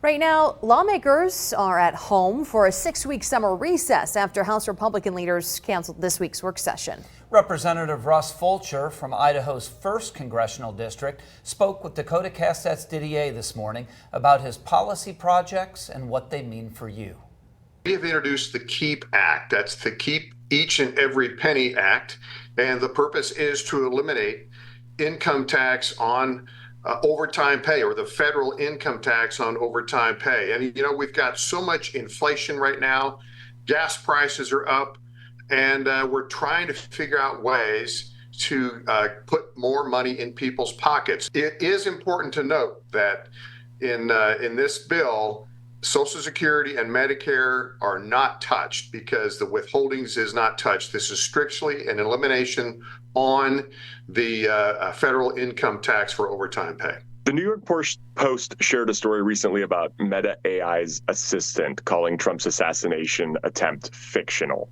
Right now, lawmakers are at home for a 6-week summer recess after House Republican leaders canceled this week's work session. Representative Russ Fulcher from Idaho's 1st Congressional District spoke with Dakota Cassette's Didier this morning about his policy projects and what they mean for you. We have introduced the KEEP Act. That's the Keep Each and Every Penny Act. And the purpose is to eliminate income tax on overtime pay, or the federal income tax on overtime pay. And, you know, we've got so much inflation right now. Gas prices are up, and we're trying to figure out ways to put more money in people's pockets. It is important to note that in this bill, Social Security and Medicare are not touched because the withholdings is not touched. This is strictly an elimination on the federal income tax for overtime pay. The New York Post shared a story recently about Meta AI's assistant, calling Trump's assassination attempt fictional.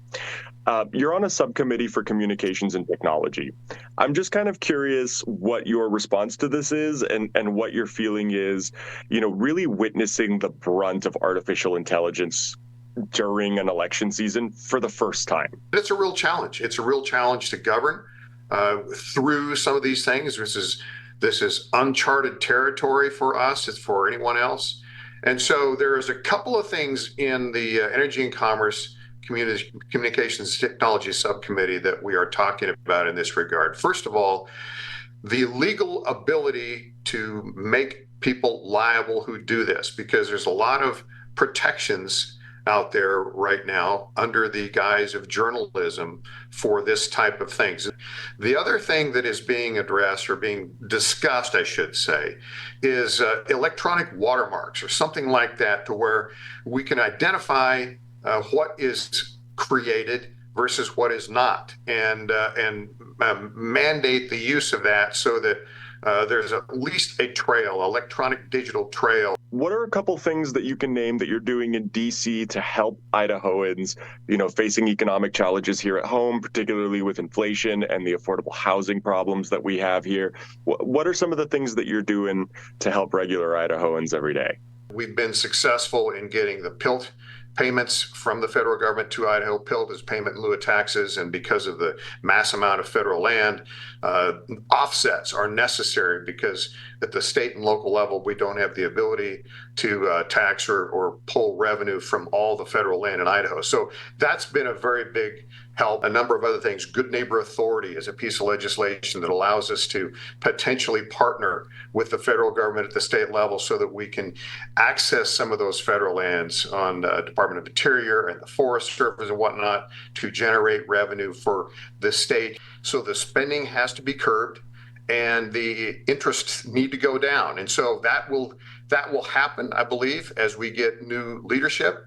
You're on a subcommittee for communications and technology. I'm just kind of curious what your response to this is and what your feeling is, you know, really witnessing the brunt of artificial intelligence during an election season for the first time. It's a real challenge. It's a real challenge to govern through some of these things. This is uncharted territory for us. It's for anyone else. And so there's a couple of things in the Energy and Commerce Communications Technology Subcommittee that we are talking about in this regard. First of all, the legal ability to make people liable who do this, because there's a lot of protections out there right now under the guise of journalism for this type of things. The other thing that is being addressed, or being discussed, I should say, is electronic watermarks or something like that, to where we can identify what is created versus what is not, and mandate the use of that so that there's at least a trail, electronic digital trail. What are a couple things that you can name that you're doing in D.C. to help Idahoans, you know, facing economic challenges here at home, particularly with inflation and the affordable housing problems that we have here? What are some of the things that you're doing to help regular Idahoans every day? We've been successful in getting the PILT payments from the federal government to Idaho. PILT is payment in lieu of taxes, and because of the mass amount of federal land, offsets are necessary because at the state and local level, we don't have the ability to tax or pull revenue from all the federal land in Idaho. So that's been a very big help. A number of other things. Good Neighbor Authority is a piece of legislation that allows us to potentially partner with the federal government at the state level so that we can access some of those federal lands on Department of Interior and the Forest Service and whatnot to generate revenue for the state. So the spending has to be curbed and the interests need to go down. And so that will happen, I believe, as we get new leadership